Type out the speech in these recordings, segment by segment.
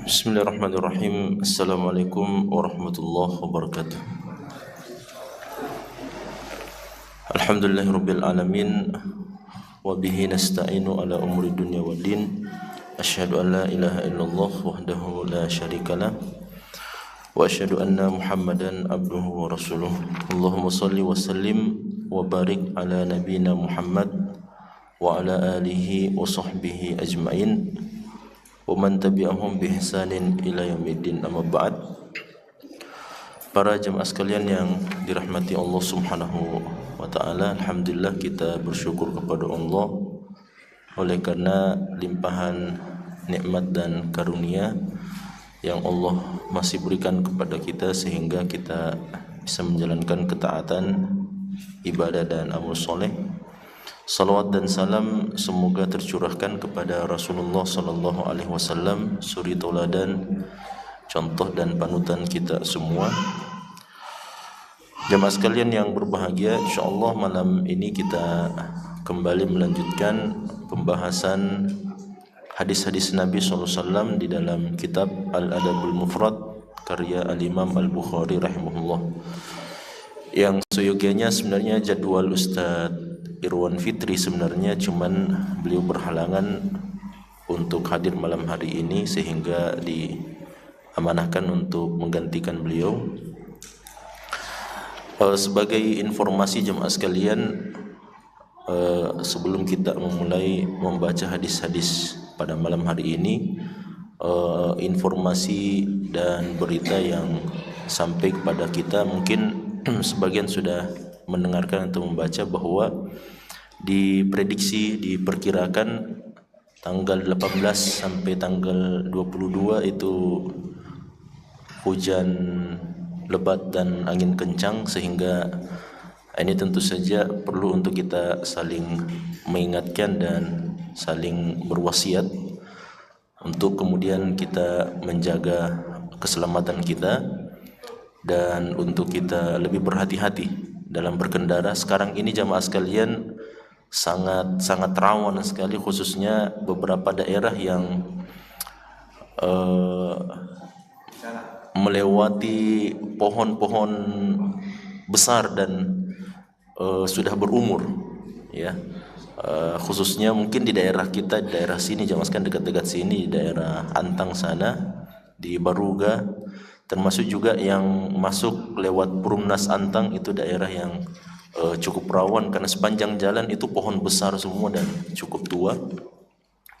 Bismillahirrahmanirrahim. Assalamualaikum warahmatullahi wabarakatuh. Alhamdulillahirabbil alamin wa bihi nasta'inu ala umuri dunya waddin. Asyhadu an la ilaha illallah wahdahu la syarikalah wa asyhadu anna Muhammadan abduhu wa rasuluh. Allahumma shalli wa sallim wa barik ala nabiyyina Muhammad wa ala alihi wa sahbihi ajmain. Wa man tabi'ahum bi ihsanin ila yaumiddin, amma ba'd. Para jemaah sekalian yang dirahmati Allah Subhanahu wa taala, alhamdulillah kita bersyukur kepada Allah oleh karena limpahan nikmat dan karunia yang Allah masih berikan kepada kita sehingga kita bisa menjalankan ketaatan, ibadah dan amal soleh. Salawat dan salam semoga tercurahkan kepada Rasulullah sallallahu alaihi wasallam, suri tauladan, contoh dan panutan kita semua. Jemaah sekalian yang berbahagia, insyaallah malam ini kita kembali melanjutkan pembahasan hadis-hadis Nabi sallallahu alaihi wasallam di dalam kitab Al-Adabul Mufrad karya Al-Imam Al-Bukhari rahimahullah. Yang seyogianya sebenarnya jadwal Ustadz Irwan Fitri sebenarnya, cuman beliau berhalangan untuk hadir malam hari ini sehingga diamanahkan untuk menggantikan beliau. Sebagai informasi jemaah sekalian, sebelum kita memulai membaca hadis-hadis pada malam hari ini, informasi dan berita yang sampai kepada kita, mungkin sebagian sudah mendengarkan atau membaca bahwa diperkirakan tanggal 18 sampai tanggal 22 itu hujan lebat dan angin kencang, sehingga ini tentu saja perlu untuk kita saling mengingatkan dan saling berwasiat untuk kemudian kita menjaga keselamatan kita dan untuk kita lebih berhati-hati dalam berkendara. Sekarang ini jamaah sekalian sangat rawan sekali, khususnya beberapa daerah yang melewati pohon-pohon besar dan sudah berumur, ya. Khususnya mungkin di daerah kita, di daerah sini jamaah sekalian, dekat-dekat sini, di daerah Antang sana, di Baruga, termasuk juga yang masuk lewat Perumnas Antang, itu daerah yang cukup rawan karena sepanjang jalan itu pohon besar semua dan cukup tua.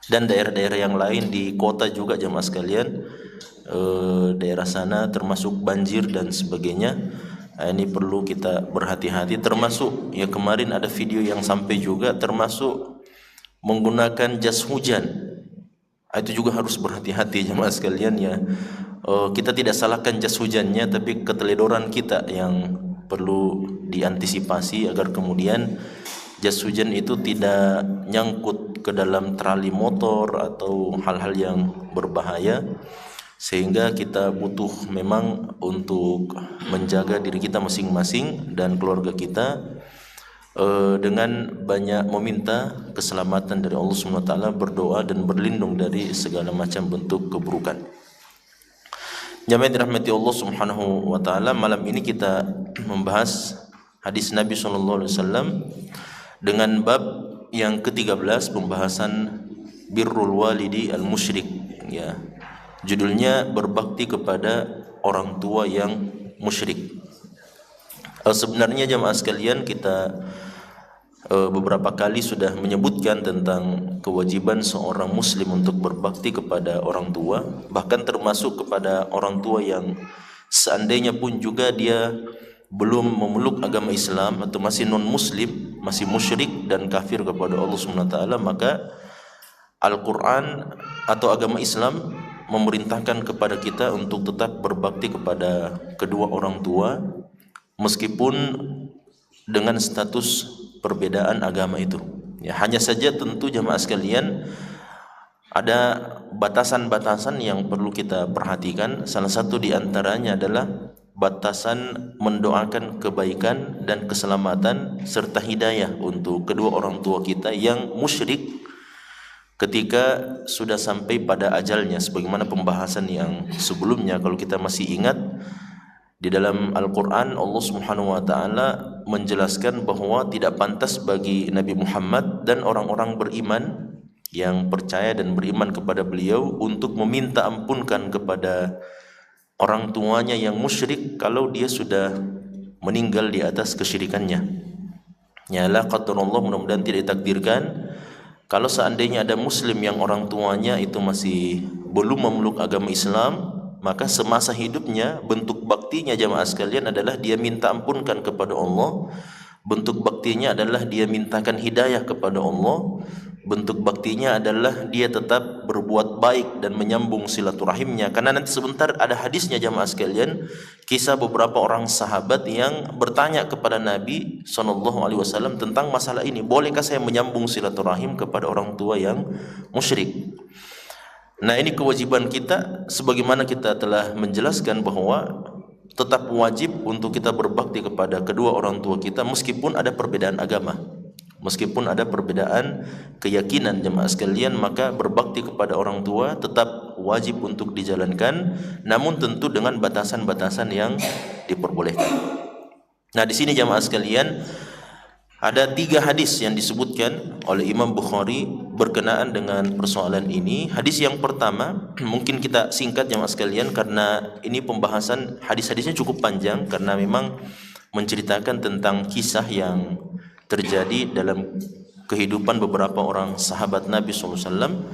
Dan daerah-daerah yang lain di kota juga jemaah sekalian, daerah sana termasuk banjir dan sebagainya. Ini perlu kita berhati-hati, termasuk ya kemarin ada video yang sampai juga termasuk menggunakan jas hujan. Itu juga harus berhati-hati jemaah sekalian, ya. Kita tidak salahkan jas hujannya, tapi keteledoran kita yang perlu diantisipasi agar kemudian jas hujan itu tidak nyangkut ke dalam trali motor atau hal-hal yang berbahaya, sehingga kita butuh memang untuk menjaga diri kita masing-masing dan keluarga kita dengan banyak meminta keselamatan dari Allah SWT, berdoa dan berlindung dari segala macam bentuk keburukan. Jamaah dirahmati Allah Subhanahu wa taala, malam ini kita membahas hadis Nabi sallallahu alaihi wasallam dengan bab yang ke-13, pembahasan birrul walidi al musyrik, ya. Judulnya berbakti kepada orang tua yang musyrik. Sebenarnya jamaah sekalian, kita beberapa kali sudah menyebutkan tentang kewajiban seorang muslim untuk berbakti kepada orang tua, bahkan termasuk kepada orang tua yang seandainya pun juga dia belum memeluk agama Islam atau masih non muslim, masih musyrik dan kafir kepada Allah SWT, maka Al-Quran atau agama Islam memerintahkan kepada kita untuk tetap berbakti kepada kedua orang tua meskipun dengan status perbedaan agama itu, ya. Hanya saja tentu jamaah sekalian ada batasan-batasan yang perlu kita perhatikan. Salah satu di antaranya adalah batasan mendoakan kebaikan dan keselamatan serta hidayah untuk kedua orang tua kita yang musyrik, ketika sudah sampai pada ajalnya, sebagaimana pembahasan yang sebelumnya. Kalau kita masih ingat, di dalam Al-Quran Allah Subhanahu wa Ta'ala menjelaskan bahwa tidak pantas bagi Nabi Muhammad dan orang-orang beriman yang percaya dan beriman kepada beliau untuk meminta ampunkan kepada orang tuanya yang musyrik kalau dia sudah meninggal di atas kesyirikannya. Ya la qadarullah, mudah-mudahan tidak ditakdirkan kalau seandainya ada muslim yang orang tuanya itu masih belum memeluk agama Islam, maka semasa hidupnya bentuk baktinya jamaah sekalian adalah dia minta ampunkan kepada Allah. Bentuk baktinya adalah dia mintakan hidayah kepada Allah. Bentuk baktinya adalah dia tetap berbuat baik dan menyambung silaturahimnya. Karena nanti sebentar ada hadisnya jamaah sekalian, kisah beberapa orang sahabat yang bertanya kepada Nabi SAW tentang masalah ini. Bolehkah saya menyambung silaturahim kepada orang tua yang musyrik? Nah, ini kewajiban kita, sebagaimana kita telah menjelaskan bahwa tetap wajib untuk kita berbakti kepada kedua orang tua kita meskipun ada perbedaan agama, meskipun ada perbedaan keyakinan jemaah sekalian, maka berbakti kepada orang tua tetap wajib untuk dijalankan, namun tentu dengan batasan-batasan yang diperbolehkan. Nah, di sini jemaah sekalian ada 3 hadis yang disebutkan oleh Imam Bukhari berkenaan dengan persoalan ini. Hadis yang pertama mungkin kita singkat jemaah sekalian karena ini pembahasan hadis-hadisnya cukup panjang, karena memang menceritakan tentang kisah yang terjadi dalam kehidupan beberapa orang sahabat Nabi SAW.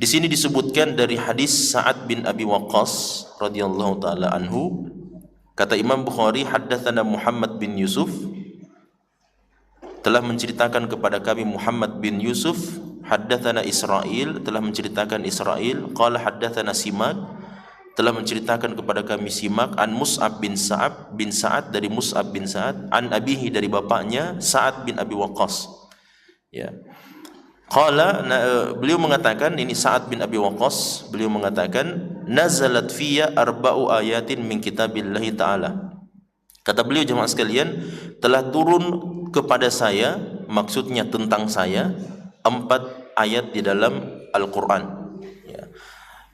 Di sini disebutkan dari hadis Sa'ad bin Abi Waqqas radhiyallahu taala anhu. Kata Imam Bukhari, haddatsana Muhammad bin Yusuf, telah menceritakan kepada kami Muhammad bin Yusuf. Haddatsana Israil, telah menceritakan Israil. Qala haddatsana Simak, telah menceritakan kepada kami Simak. An Mus'ab bin Sa'ad, dari Mus'ab bin Sa'ad. An abihi, dari bapaknya Sa'ad bin Abi Waqqas. Ya. Qala, beliau mengatakan, ini Sa'ad bin Abi Waqqas, beliau mengatakan, nazalat fiyya arba'u ayatin min kitabillahi ta'ala. Kata beliau jemaah sekalian, telah turun kepada saya, maksudnya tentang saya, 4 ayat di dalam Al-Quran. Ya.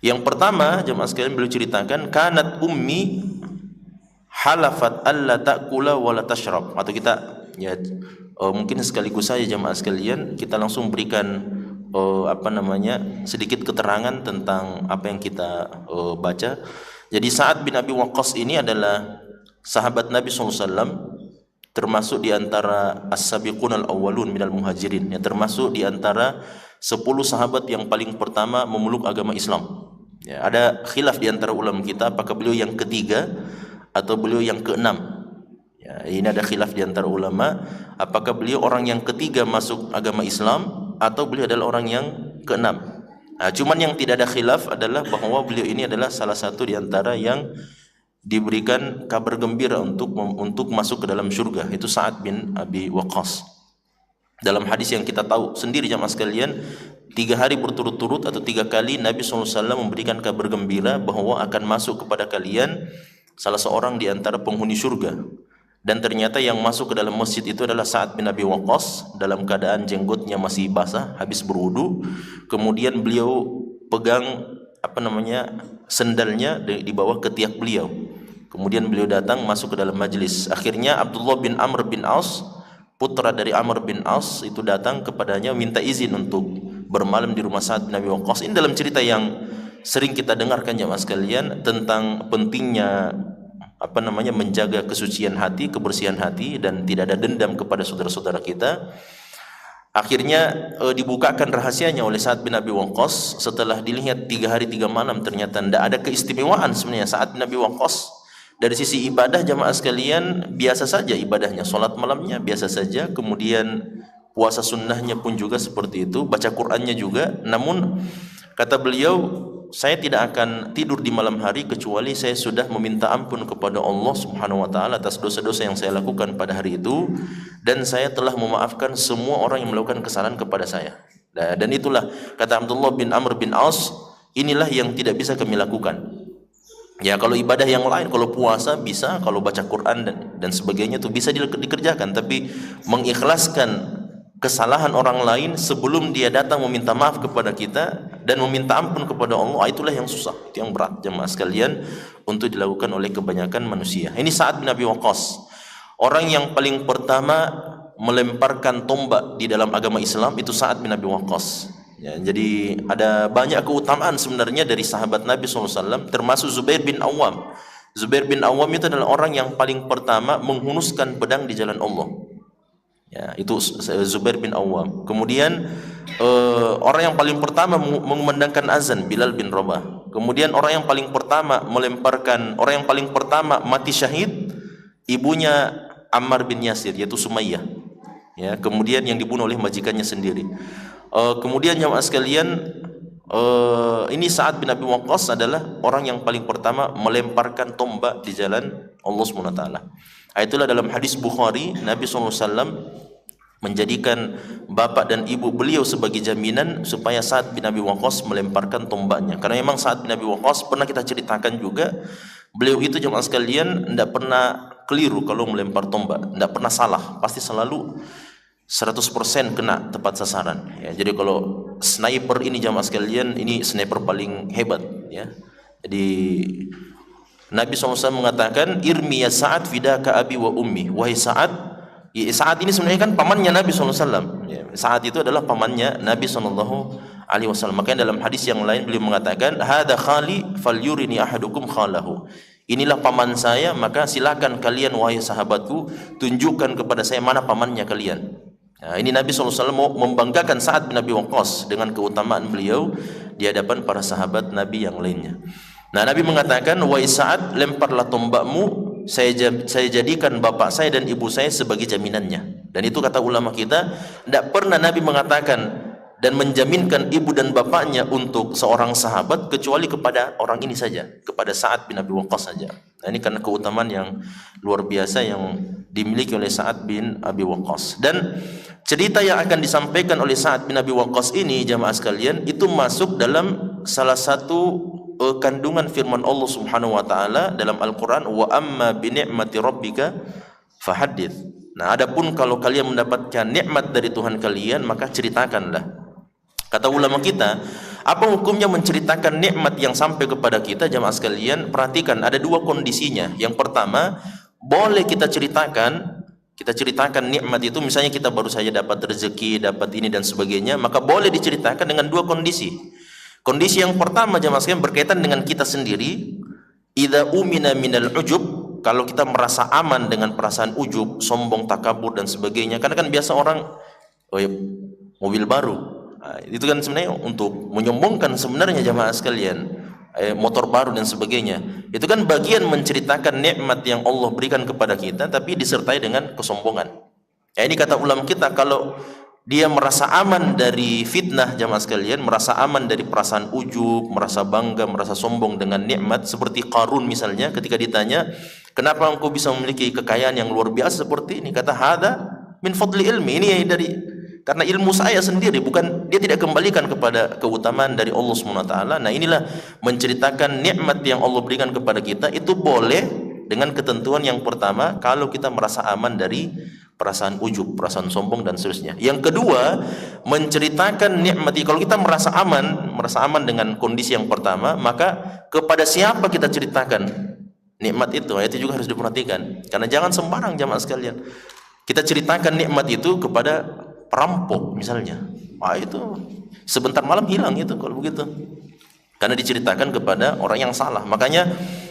Yang pertama jemaah sekalian, beliau ceritakan, kanat ummi halafat alla ta'kula wa la tashrab. Atau kita ya mungkin sekaligus saja jemaah sekalian kita langsung berikan sedikit keterangan tentang apa yang kita baca. Jadi Sa'ad bin Abi Waqqas ini adalah sahabat Nabi SAW, termasuk di antara as-sabiqun al-awwalun minal muhajirin, yang termasuk di antara 10 sahabat yang paling pertama memeluk agama Islam. Ya, ada khilaf di antara ulama kita, apakah beliau yang ketiga atau beliau yang keenam. Ya, ini ada khilaf di antara ulama, apakah beliau orang yang ketiga masuk agama Islam atau beliau adalah orang yang keenam. Nah, cuman yang tidak ada khilaf adalah bahwa beliau ini adalah salah satu di antara yang diberikan kabar gembira untuk masuk ke dalam surga, itu Sa'ad bin Abi Waqqas. Dalam hadis yang kita tahu sendiri jamaah sekalian, 3 hari berturut-turut atau 3 kali Nabi SAW memberikan kabar gembira bahwa akan masuk kepada kalian salah seorang di antara penghuni surga. Dan ternyata yang masuk ke dalam masjid itu adalah Sa'ad bin Abi Waqqas dalam keadaan jenggotnya masih basah habis berwudu. Kemudian beliau pegang sendalnya di bawah ketiak beliau. Kemudian beliau datang masuk ke dalam majlis. Akhirnya Abdullah bin Amr bin Aus, putra dari Amr bin Aus, itu datang kepadanya minta izin untuk bermalam di rumah Sa'ad bin Abi Waqqas. Ini dalam cerita yang sering kita dengarkan jemaah sekalian tentang pentingnya menjaga kesucian hati, kebersihan hati, dan tidak ada dendam kepada saudara-saudara kita. Akhirnya dibukakan rahasianya oleh Sa'ad bin Abi Waqqas setelah dilihat 3 hari 3 malam, ternyata tidak ada keistimewaan sebenarnya Sa'ad bin Abi Waqqas. Dari sisi ibadah jamaah sekalian biasa saja ibadahnya, sholat malamnya biasa saja, kemudian puasa sunnahnya pun juga seperti itu, baca Qur'annya juga. Namun kata beliau, saya tidak akan tidur di malam hari kecuali saya sudah meminta ampun kepada Allah Subhanahu wa taala atas dosa-dosa yang saya lakukan pada hari itu, dan saya telah memaafkan semua orang yang melakukan kesalahan kepada saya. Dan itulah kata Abdullah bin Amr bin Aus, inilah yang tidak bisa kami lakukan. Ya, kalau ibadah yang lain, kalau puasa bisa, kalau baca Quran dan sebagainya itu bisa dikerjakan, tapi mengikhlaskan kesalahan orang lain sebelum dia datang meminta maaf kepada kita dan meminta ampun kepada Allah, itulah yang susah, itu yang berat jemaah sekalian untuk dilakukan oleh kebanyakan manusia. Ini Sa'ad bin Abi Waqqas, orang yang paling pertama melemparkan tombak di dalam agama Islam itu Sa'ad bin Abi Waqqas. Ya, jadi ada banyak keutamaan sebenarnya dari sahabat Nabi SAW, termasuk Zubair bin Awam. Zubair bin Awam itu adalah orang yang paling pertama menghunuskan pedang di jalan Allah. Ya, itu Zubair bin Awam. Kemudian orang yang paling pertama mengumandangkan azan, Bilal bin Rabah. Kemudian orang yang paling pertama mati syahid, ibunya Ammar bin Yasir, yaitu Sumayyah. Ya, kemudian yang dibunuh oleh majikannya sendiri. Kemudian jemaah sekalian, ini Sa'ad bin Abi Waqqas adalah orang yang paling pertama melemparkan tombak di jalan Allah SWT. Itulah dalam hadis Bukhari, Nabi SAW menjadikan bapak dan ibu beliau sebagai jaminan supaya Sa'ad bin Abi Waqqas melemparkan tombaknya. Karena memang Sa'ad bin Abi Waqqas pernah kita ceritakan juga, beliau itu jemaah sekalian tidak pernah keliru kalau melempar tombak, tidak pernah salah, pasti selalu 100% kena tepat sasaran. Ya, jadi kalau sniper ini jemaah sekalian, ini sniper paling hebat. Ya, jadi Nabi SAW mengatakan, irmi ya Sa'ad fidaka abi wa ummi. Wahai Sa'ad, Sa'ad ini sebenarnya kan pamannya Nabi SAW. Ya, Sa'ad itu adalah pamannya Nabi SAW. Makanya dalam hadis yang lain beliau mengatakan, hada khali falyurini ahadukum khalahu. Inilah paman saya, maka silakan kalian wahai sahabatku tunjukkan kepada saya mana pamannya kalian. Nah, ini Nabi SAW mau membanggakan Sa'ad bin Abi Waqqas dengan keutamaan beliau di hadapan para sahabat Nabi yang lainnya. Nah, Nabi mengatakan, wahai Sa'ad, lemparlah tombakmu, saya jadikan bapak saya dan ibu saya sebagai jaminannya. Dan itu kata ulama kita, tidak pernah Nabi mengatakan dan menjaminkan ibu dan bapaknya untuk seorang sahabat kecuali kepada orang ini saja, kepada Sa'ad bin Abi Waqqas saja. Nah, ini karena keutamaan yang luar biasa yang dimiliki oleh Sa'ad bin Abi Waqqas. Dan cerita yang akan disampaikan oleh Sa'ad bin Abi Waqqas ini jamaah sekalian, itu masuk dalam salah satu kandungan firman Allah Subhanahu wa taala dalam Al-Qur'an, wa amma bi ni'mati rabbika fahaddits. Nah, adapun kalau kalian mendapatkan nikmat dari Tuhan kalian, maka ceritakanlah. Kata ulama kita, apa hukumnya menceritakan nikmat yang sampai kepada kita jamaah sekalian? Perhatikan, ada dua kondisinya. Yang pertama, boleh kita ceritakan nikmat itu, misalnya kita baru saja dapat rezeki, dapat ini dan sebagainya, maka boleh diceritakan dengan dua kondisi. Kondisi yang pertama jemaah sekalian berkaitan dengan kita sendiri. Idza umina minal ujub, kalau kita merasa aman dengan perasaan ujub, sombong, takabur dan sebagainya. Karena kan biasa orang, oh ya, mobil baru. Nah, itu kan sebenarnya untuk menyombongkan sebenarnya jemaah sekalian, motor baru dan sebagainya. Itu kan bagian menceritakan nikmat yang Allah berikan kepada kita, tapi disertai dengan kesombongan. Ya, ini kata ulama kita, kalau dia merasa aman dari fitnah jamaah sekalian, merasa aman dari perasaan ujub, merasa bangga, merasa sombong dengan nikmat, seperti Qarun misalnya, ketika ditanya, kenapa engkau bisa memiliki kekayaan yang luar biasa seperti ini? Kata, hada min fadli ilmi, ini dari karena ilmu saya sendiri, bukan, dia tidak kembalikan kepada keutamaan dari Allah SWT. Nah, inilah menceritakan nikmat yang Allah berikan kepada kita, itu boleh dengan ketentuan yang pertama, kalau kita merasa aman dari perasaan ujub, perasaan sombong dan seterusnya. Yang kedua, menceritakan nikmat. Kalau kita merasa aman dengan kondisi yang pertama, maka kepada siapa kita ceritakan nikmat itu? Itu juga harus diperhatikan. Karena jangan sembarang jamaah sekalian. Kita ceritakan nikmat itu kepada perampok misalnya. Itu sebentar malam hilang itu kalau begitu. Karena diceritakan kepada orang yang salah. Makanya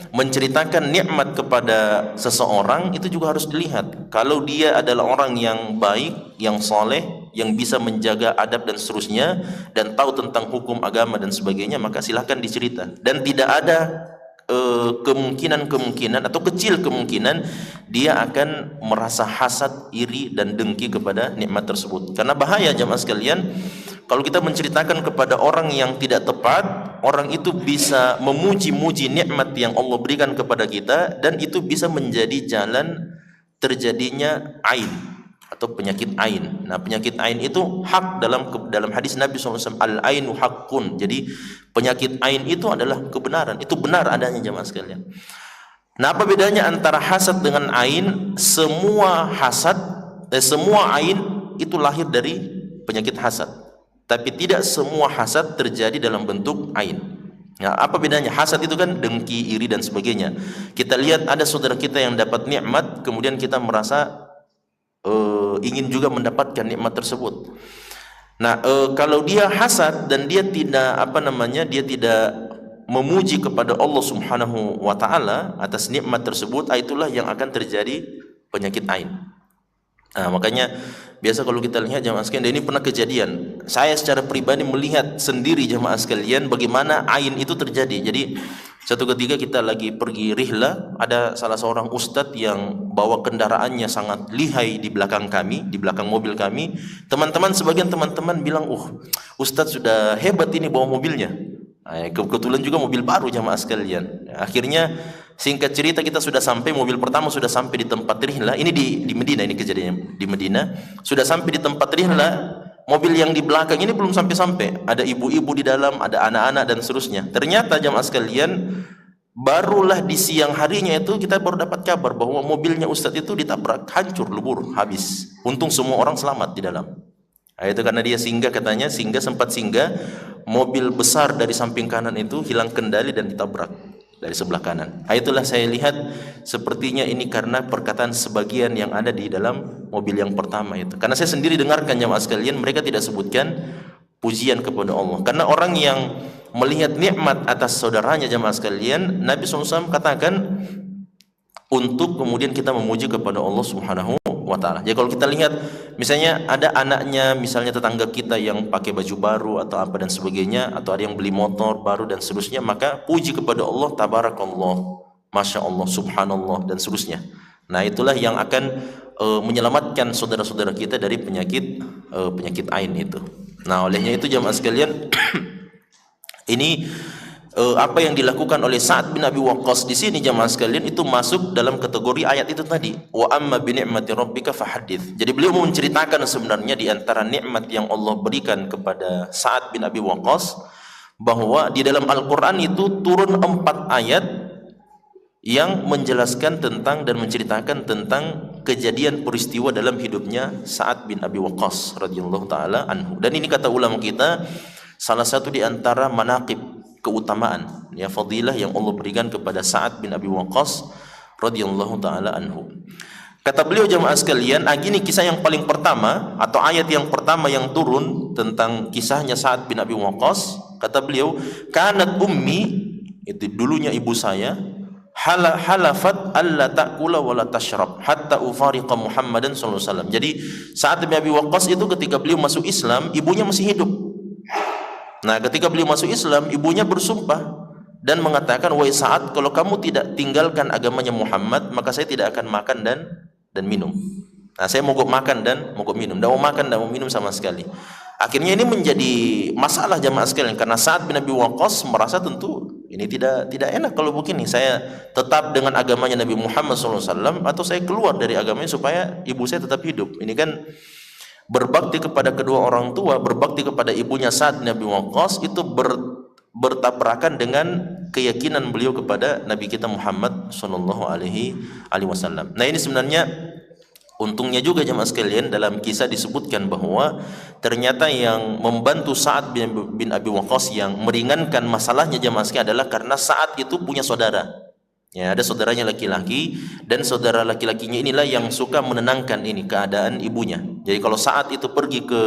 menceritakan nikmat kepada seseorang itu juga harus dilihat. Kalau dia adalah orang yang baik, yang soleh, yang bisa menjaga adab dan seterusnya, dan tahu tentang hukum agama dan sebagainya, maka silahkan dicerita. Dan tidak ada kemungkinan atau kecil kemungkinan dia akan merasa hasad, iri dan dengki kepada nikmat tersebut. Karena bahaya jamaah sekalian, kalau kita menceritakan kepada orang yang tidak tepat, orang itu bisa memuji-muji nikmat yang Allah berikan kepada kita, dan itu bisa menjadi jalan terjadinya ain atau penyakit ain. Nah, penyakit ain itu hak dalam hadis Nabi SAW, al-ainu haqqun. Jadi penyakit ain itu adalah kebenaran, itu benar adanya jamaah sekalian. Nah, apa bedanya antara hasad dengan ain? Semua ain itu lahir dari penyakit hasad. Tapi tidak semua hasad terjadi dalam bentuk ain. Nah, apa bedanya? Hasad itu kan dengki, iri dan sebagainya. Kita lihat ada saudara kita yang dapat nikmat, kemudian kita merasa ingin juga mendapatkan nikmat tersebut. Nah, kalau dia hasad dan dia tidak dia tidak memuji kepada Allah Subhanahu wa taala atas nikmat tersebut, itulah yang akan terjadi penyakit ain. Nah, makanya biasa kalau kita lihat jamaah sekalian, dan ini pernah kejadian. Saya secara pribadi melihat sendiri jamaah sekalian bagaimana ain itu terjadi. Jadi satu ketika kita lagi pergi rihlah, ada salah seorang ustadz yang bawa kendaraannya sangat lihai di belakang kami, di belakang mobil kami. Sebagian teman-teman bilang, ustadz sudah hebat ini bawa mobilnya. Nah, kebetulan juga mobil baru jamaah sekalian. Akhirnya singkat cerita kita sudah sampai, mobil pertama sudah sampai di tempat rihlah. Ini di Medina, ini kejadiannya di Medina. Sudah sampai di tempat rihlah, mobil yang di belakang ini belum sampai-sampai. Ada ibu-ibu di dalam, ada anak-anak dan seterusnya. Ternyata jamaah sekalian, barulah di siang harinya itu kita baru dapat kabar bahwa mobilnya ustadz itu ditabrak, hancur, lebur, habis. Untung semua orang selamat di dalam. Nah, itu karena dia sempat singgah, mobil besar dari samping kanan itu hilang kendali dan ditabrak dari sebelah kanan. Nah, itulah saya lihat sepertinya ini karena perkataan sebagian yang ada di dalam mobil yang pertama itu. Karena saya sendiri dengarkan jamaah sekalian, mereka tidak sebutkan pujian kepada Allah. Karena orang yang melihat nikmat atas saudaranya jamaah sekalian, Nabi SAW katakan untuk kemudian kita memuji kepada Allah Subhanahu wa taala. Jadi kalau kita lihat misalnya ada anaknya, misalnya tetangga kita yang pakai baju baru atau apa dan sebagainya, atau ada yang beli motor baru dan seterusnya, maka puji kepada Allah, tabarakallah, masya Allah, subhanallah dan seterusnya. Nah, itulah yang akan menyelamatkan saudara-saudara kita dari penyakit ain itu. Nah, olehnya itu jamaah sekalian, ini apa yang dilakukan oleh Sa'ad bin Abi Waqqas di sini jamaah sekalian itu masuk dalam kategori ayat itu tadi, wa amma bi ni'mati rabbika fahaddits. Jadi beliau menceritakan sebenarnya di antara nikmat yang Allah berikan kepada Sa'ad bin Abi Waqqas bahwa di dalam Al-Qur'an itu turun 4 ayat yang menjelaskan tentang dan menceritakan tentang kejadian peristiwa dalam hidupnya Sa'ad bin Abi Waqqas radhiyallahu taala anhu. Dan ini kata ulama kita salah satu di antara manaqib, keutamaan, ya, fadilah yang Allah berikan kepada Sa'ad bin Abi Waqqas radhiyallahu taala anhu. Kata beliau jamaah sekalian, ini kisah yang paling pertama atau ayat yang pertama yang turun tentang kisahnya Sa'ad bin Abi Waqqas. Kata beliau, kanat ummi, itu dulunya ibu saya, halafat alla ta'kula wa la tashrab hatta ufariqa Muhammadan sallallahu alaihi wasallam. Jadi Sa'ad bin Abi Waqqas itu ketika beliau masuk Islam, ibunya masih hidup. Nah, ketika beliau masuk Islam, ibunya bersumpah dan mengatakan, wahai Sa'ad, kalau kamu tidak tinggalkan agamanya Muhammad, maka saya tidak akan makan dan minum. Nah, saya mogok makan dan mogok minum, tidak mau makan, tidak mau minum sama sekali. Akhirnya ini menjadi masalah jamaah sekalian, karena Sa'ad bin Abi Waqqas merasa tentu ini tidak enak kalau begini, saya tetap dengan agamanya Nabi Muhammad SAW atau saya keluar dari agamanya supaya ibu saya tetap hidup. Ini kan berbakti kepada kedua orang tua, berbakti kepada ibunya Sa'ad bin Abi Waqqas itu bertabrakan dengan keyakinan beliau kepada Nabi kita Muhammad sallallahu alaihi wasallam. Nah, ini sebenarnya untungnya juga jemaah sekalian, dalam kisah disebutkan bahwa ternyata yang membantu Sa'ad bin Abi Waqqas yang meringankan masalahnya jemaah sekalian adalah karena Sa'ad itu punya saudara. Ya, ada saudaranya laki-laki, dan saudara laki-lakinya inilah yang suka menenangkan ini keadaan ibunya. Jadi kalau Sa'ad itu pergi ke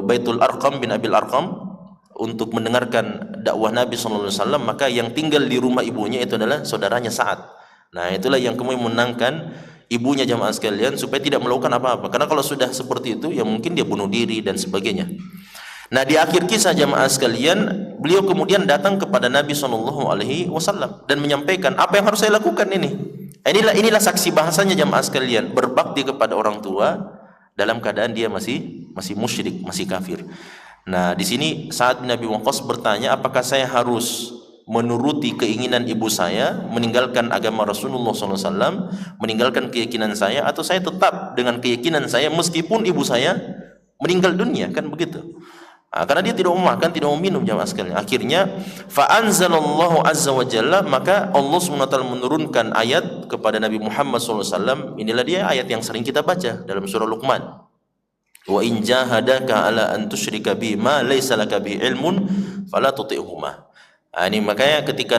Baitul Arqam bin Abil Arqam untuk mendengarkan dakwah Nabi SAW, maka yang tinggal di rumah ibunya itu adalah saudaranya Sa'ad. Nah, itulah yang kemudian menenangkan ibunya jamaah sekalian supaya tidak melakukan apa-apa. Karena kalau sudah seperti itu, ya mungkin dia bunuh diri dan sebagainya. Nah, di akhir kisah jamaah sekalian, beliau kemudian datang kepada Nabi SAW dan menyampaikan apa yang harus saya lakukan ini. Inilah saksi bahasanya jamaah sekalian, berbakti kepada orang tua dalam keadaan dia masih musyrik, masih kafir. Nah, di sini Sa'ad bin Abi Waqqas bertanya, apakah saya harus menuruti keinginan ibu saya, meninggalkan agama Rasulullah SAW, meninggalkan keyakinan saya, atau saya tetap dengan keyakinan saya meskipun ibu saya meninggal dunia, kan begitu. Nah, karena dia tidak mau makan, tidak mau minum jamaah sekalian. Akhirnya fa'anzalallahu azza wa jalla, maka Allah SWT menurunkan ayat kepada Nabi Muhammad SAW. Inilah dia ayat yang sering kita baca dalam surah Luqman. Wa in jahadaka ala an tusyrika bi ma laysa laka bi ilmun fala tuti'huma. Nah, ini makanya ketika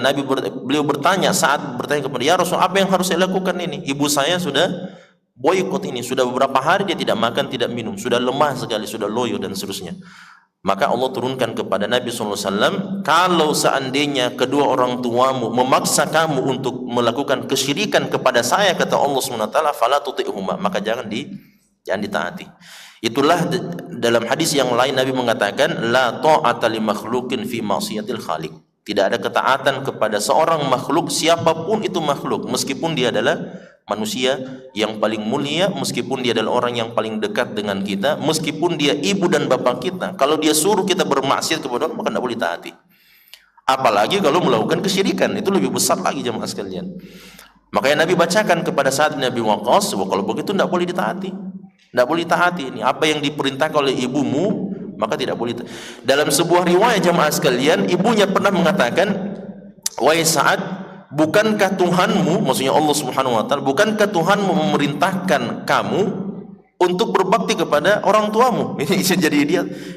beliau bertanya, saat bertanya kepada ya Rasul, apa yang harus saya lakukan ini? Ibu saya sudah boykot ini, sudah beberapa hari dia tidak makan, tidak minum, sudah lemah sekali, sudah loyo dan seterusnya. Maka Allah turunkan kepada Nabi SAW, kalau seandainya kedua orang tuamu memaksa kamu untuk melakukan kesyirikan kepada saya, kata Allah SWT, fala tuti'huma, maka jangan ditaati. Itulah dalam hadis yang lain Nabi mengatakan, la ta'ata li makhluqin fi ma'siyatil khaliq. Tidak ada ketaatan kepada seorang makhluk, siapapun itu makhluk, meskipun dia adalah manusia yang paling mulia, meskipun dia adalah orang yang paling dekat dengan kita, meskipun dia ibu dan bapak kita. Kalau dia suruh kita bermaksiat kepada Allah, maka tidak boleh taati. Apalagi kalau melakukan kesyirikan, itu lebih besar lagi jemaah sekalian. Makanya Nabi bacakan kepada Sa'ad bin Abi Waqqas, kalau begitu tidak boleh ditaati. Tidak boleh taati ini. Apa yang diperintahkan oleh ibumu, maka tidak boleh. Dalam sebuah riwayat jemaah sekalian, ibunya pernah mengatakan, wahai Sa'ad, bukankah Tuhanmu, maksudnya Allah Subhanahu wa taala, bukankah Tuhanmu memerintahkan kamu untuk berbakti kepada orang tuamu? Jadi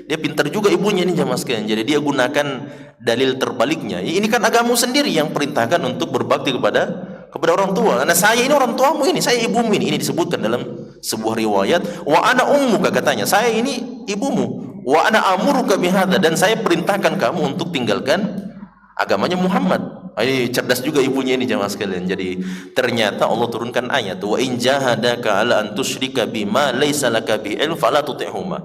dia pintar juga ibunya ini jemaah sekalian. Jadi dia gunakan dalil terbaliknya. Ini kan agamamu sendiri yang perintahkan untuk berbakti kepada orang tua. Karena saya ini orang tuamu ini, saya ibumu ini. Ini disebutkan dalam sebuah riwayat, wa ana ummuka, katanya, saya ini ibumu. Wa ana amuruka bihadza, dan saya perintahkan kamu untuk tinggalkan agamanya Muhammad. Ini cerdas juga ibunya ini jemaah sekalian. Jadi ternyata Allah turunkan ayat, wa in jahadaka ala an tusyrika bima laisa laka bi ilm fala tuti'huma.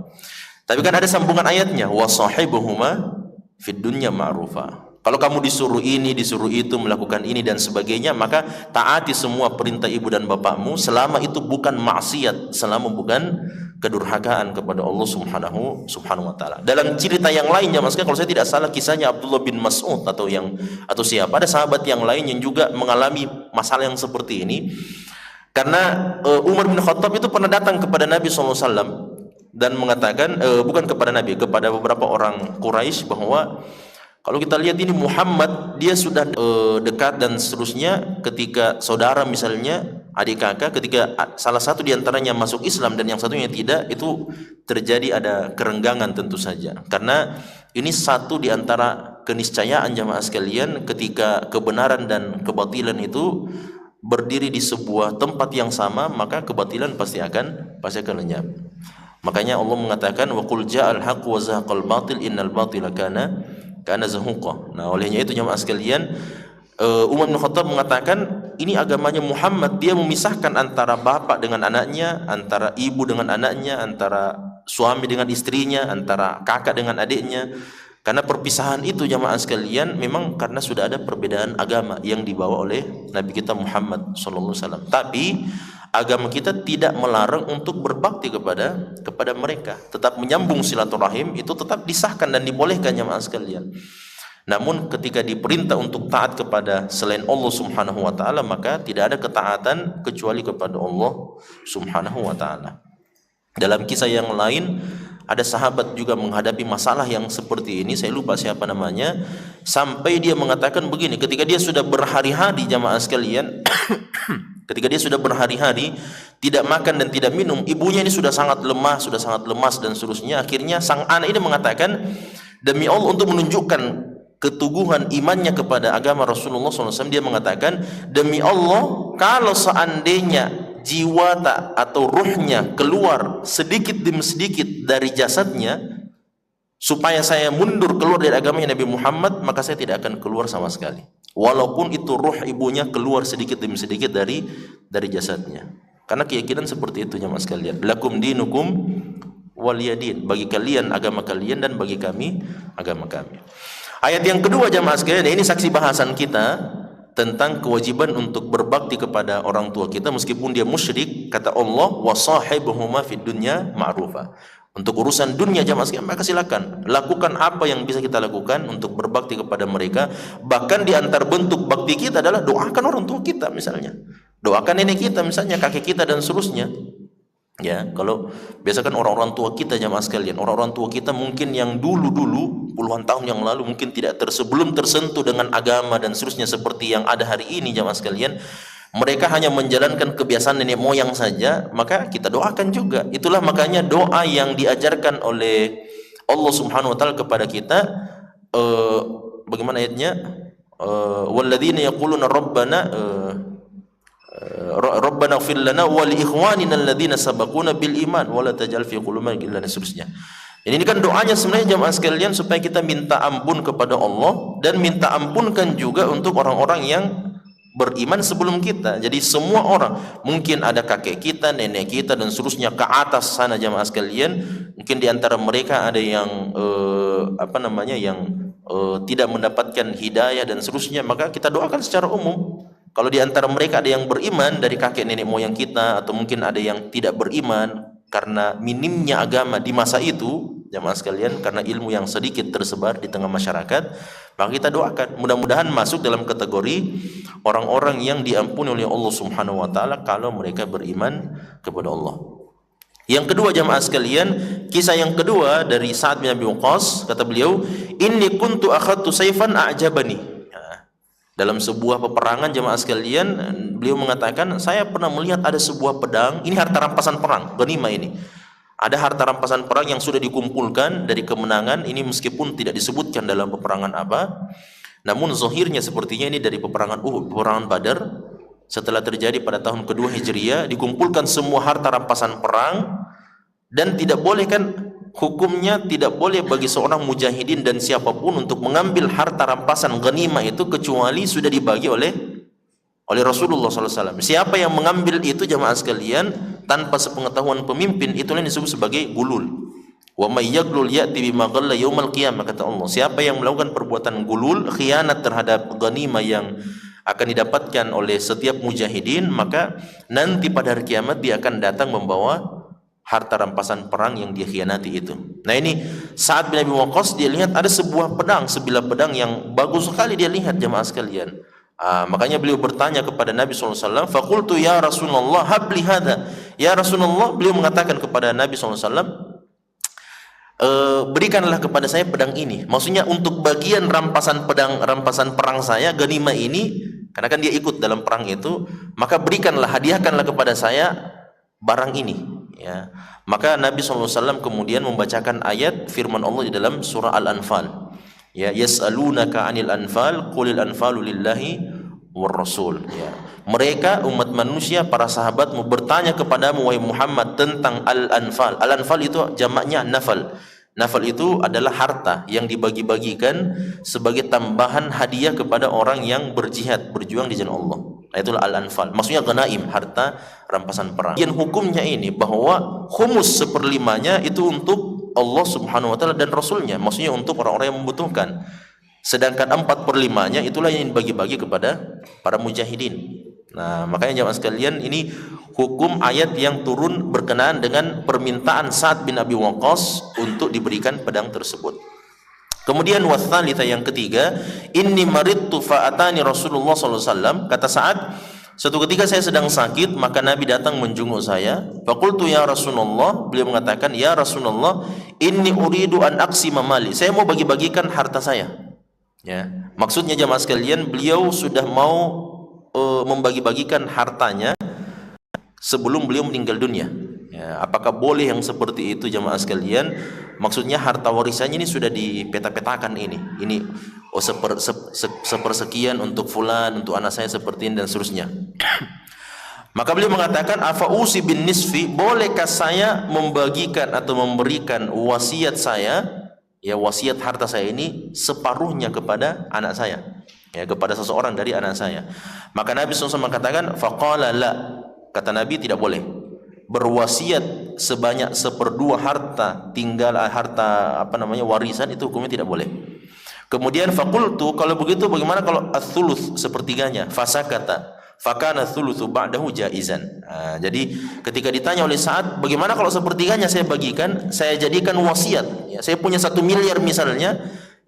Tapi kan ada sambungan ayatnya, wa sahibuhuma fid dunya ma'rufa. Kalau kamu disuruh ini, disuruh itu, melakukan ini dan sebagainya, maka taati semua perintah ibu dan bapakmu selama itu bukan maksiat, selama bukan kedurhakaan kepada Allah Subhanahu wa taala. Dalam cerita yang lainnya, maksudnya kalau saya tidak salah kisahnya Abdullah bin Mas'ud atau siapa, ada sahabat yang lain yang juga mengalami masalah yang seperti ini. Karena Umar bin Khattab itu pernah datang kepada Nabi SAW dan mengatakan, bukan kepada Nabi, kepada beberapa orang Quraisy, bahwa kalau kita lihat ini Muhammad, dia sudah dekat dan seterusnya, ketika saudara misalnya, adik kakak, ketika salah satu diantaranya masuk Islam dan yang satunya tidak, itu terjadi ada kerenggangan tentu saja. Karena ini satu diantara keniscayaan jamaah sekalian, ketika kebenaran dan kebatilan itu berdiri di sebuah tempat yang sama, maka kebatilan pasti akan lenyap. Makanya Allah mengatakan, wa qul ja'al haqq wa zahaqal batil innal batila kana zahuqa. Nah, olehnya itu jemaah sekalian, Umar bin Khattab mengatakan, ini agamanya Muhammad, dia memisahkan antara bapak dengan anaknya, antara ibu dengan anaknya, antara suami dengan istrinya, antara kakak dengan adiknya. Karena perpisahan itu jemaah sekalian memang karena sudah ada perbedaan agama yang dibawa oleh Nabi kita Muhammad sallallahu alaihi wasallam. Tapi agama kita tidak melarang untuk berbakti kepada mereka, tetap menyambung silaturahim, itu tetap disahkan dan dibolehkan jemaah sekalian. Namun ketika diperintah untuk taat kepada selain Allah Subhanahu wa taala, maka tidak ada ketaatan kecuali kepada Allah Subhanahu wa taala. Dalam kisah yang lain, ada sahabat juga menghadapi masalah yang seperti ini, saya lupa siapa namanya, sampai dia mengatakan begini, ketika dia sudah berhari-hari jamaah sekalian ketika dia sudah berhari-hari tidak makan dan tidak minum, ibunya ini sudah sangat lemah, sudah sangat lemas dan seterusnya. Akhirnya sang anak ini mengatakan, demi Allah, untuk menunjukkan keteguhan imannya kepada agama Rasulullah SAW, dia mengatakan, demi Allah, kalau seandainya jiwa atau ruhnya keluar sedikit demi sedikit dari jasadnya, supaya saya mundur keluar dari agamanya Nabi Muhammad, maka saya tidak akan keluar sama sekali, walaupun itu ruh ibunya keluar sedikit demi sedikit dari jasadnya. Karena keyakinan seperti itu jemaah sekalian, lakum dinukum waliyadin, bagi kalian agama kalian dan bagi kami agama kami. Ayat yang kedua jemaah sekalian, ini saksi bahasan kita tentang kewajiban untuk berbakti kepada orang tua kita meskipun dia musyrik. Kata Allah, wa sahibuhuma fid dunya ma'rufa. Untuk urusan dunia jamaah sekalian, maka silakan lakukan apa yang bisa kita lakukan untuk berbakti kepada mereka. Bahkan di antar bentuk bakti kita adalah doakan orang tua kita misalnya, doakan nenek kita misalnya, kakek kita dan seterusnya. Ya, kalau biasakan orang-orang tua kita jamaah sekalian, orang-orang tua kita mungkin yang dulu-dulu puluhan tahun yang lalu mungkin tidak sebelum tersentuh dengan agama dan seterusnya seperti yang ada hari ini jamaah sekalian, Mereka hanya menjalankan kebiasaan nenek moyang saja, maka kita doakan juga. Itulah makanya doa yang diajarkan oleh Allah Subhanahu wa taala kepada kita, bagaimana ayatnya? Walladzina yaquluna Rabbana ighfir lana wa li ikhwanina alladzina sabaquna bil iman wa la taj'al fi qulubina ghillan, dan seterusnya. Jadi ini kan doanya sebenarnya jamaah sekalian supaya kita minta ampun kepada Allah dan minta ampunkan juga untuk orang-orang yang beriman sebelum kita. Jadi semua orang, mungkin ada kakek kita, nenek kita dan seterusnya ke atas sana jamaah sekalian, mungkin di antara mereka ada yang tidak mendapatkan hidayah dan seterusnya, maka kita doakan secara umum. Kalau di antara mereka ada yang beriman dari kakek nenek moyang kita, atau mungkin ada yang tidak beriman karena minimnya agama di masa itu jamaah sekalian, karena ilmu yang sedikit tersebar di tengah masyarakat, maka kita doakan mudah-mudahan masuk dalam kategori orang-orang yang diampuni oleh Allah Subhanahu wa taala kalau mereka beriman kepada Allah. Yang kedua jamaah sekalian, kisah yang kedua dari Sa'ad bin Abi Waqqas, kata beliau, inni kuntu akhadtu sayfan a'jabani. Dalam sebuah peperangan jamaah sekalian, beliau mengatakan, saya pernah melihat ada sebuah pedang, ini harta rampasan perang, ghanimah ini. Ada harta rampasan perang yang sudah dikumpulkan dari kemenangan ini, meskipun tidak disebutkan dalam peperangan apa, namun zahirnya sepertinya ini dari peperangan Uhud, peperangan Badar. Setelah terjadi pada tahun kedua Hijriah, dikumpulkan semua harta rampasan perang, dan tidak boleh kan, hukumnya tidak boleh bagi seorang mujahidin dan siapapun untuk mengambil harta rampasan ghanimah itu kecuali sudah dibagi oleh Rasulullah SAW. Siapa yang mengambil itu jamaah sekalian tanpa sepengetahuan pemimpin, itulah yang disebut sebagai gulul. Wa may yaglul ya'ti bima ghalla yaumal qiyamah, kata Allah. Siapa yang melakukan perbuatan gulul, khianat terhadap ghanimah yang akan didapatkan oleh setiap mujahidin, maka nanti pada hari kiamat dia akan datang membawa harta rampasan perang yang dia khianati itu. Nah ini Sa'ad bin Abi Waqqas, dia lihat ada sebuah pedang, sebilah pedang yang bagus sekali dia lihat jamaah sekalian. Makanya beliau bertanya kepada Nabi SAW, faqultu ya Rasulullah habli hadha. Ya Rasulullah, beliau mengatakan kepada Nabi SAW, berikanlah kepada saya pedang ini. Maksudnya untuk bagian rampasan perang saya, ghanimah ini, karena kan dia ikut dalam perang itu, maka berikanlah, hadiahkanlah kepada saya barang ini. Ya. Maka Nabi SAW kemudian membacakan ayat firman Allah di dalam surah Al-Anfal. Ya, yas'alunaka 'anil anfal qulil anfalu lillahi war rasul. Ya. Mereka umat manusia, para sahabatmu bertanya kepadamu wahai Muhammad tentang al-anfal. Al-anfal itu jamaknya nafal. Nafal itu adalah harta yang dibagi-bagikan sebagai tambahan hadiah kepada orang yang berjihad, berjuang di jalan Allah. Nah, itulah al-anfal. Maksudnya ghanaim, harta rampasan perang. Yang hukumnya ini bahwa khumus seperlimanya itu untuk Allah Subhanahu wa taala dan Rasulnya, maksudnya untuk orang-orang yang membutuhkan. Sedangkan 4/5-nya itulah yang dibagi-bagi kepada para mujahidin. Nah, makanya jamaah sekalian, ini hukum ayat yang turun berkenaan dengan permintaan Sa'ad bin Abi Waqqas untuk diberikan pedang tersebut. Kemudian watsalitsa, yang ketiga, inni maridtu fa'atani Rasulullah sallallahu alaihi wasallam, kata Sa'ad, suatu ketika saya sedang sakit, maka Nabi datang menjenguk saya. Faqultu ya Rasulullah, beliau mengatakan, ya Rasulullah, inni uridu an aqsima mali. Saya mau bagi-bagikan harta saya. Ya, maksudnya jamaah sekalian, beliau sudah mau membagi-bagikan hartanya sebelum beliau meninggal dunia. Ya, apakah boleh yang seperti itu jamaah sekalian? Maksudnya harta warisannya ini sudah dipeta-petakan ini. Ini sepersekian untuk fulan, untuk anak saya seperti ini dan seterusnya. Maka beliau mengatakan, afa usi bin nisfi, bolehkah saya membagikan atau memberikan wasiat saya, ya wasiat harta saya ini separuhnya kepada anak saya, ya kepada seseorang dari anak saya. Maka Nabi SAW mengatakan, faqala la, kata Nabi tidak boleh berwasiat sebanyak 1/2 harta tinggal, harta warisan, itu hukumnya tidak boleh. Kemudian faqultu, kalau begitu bagaimana kalau ats-tsuluts, sepertiganya? Fasakata fakana ats-tsulutsu ba'dahu jaizan. Jadi ketika ditanya oleh Sa'ad, bagaimana kalau sepertiganya saya bagikan, saya jadikan wasiat, ya, saya punya 1 miliar misalnya,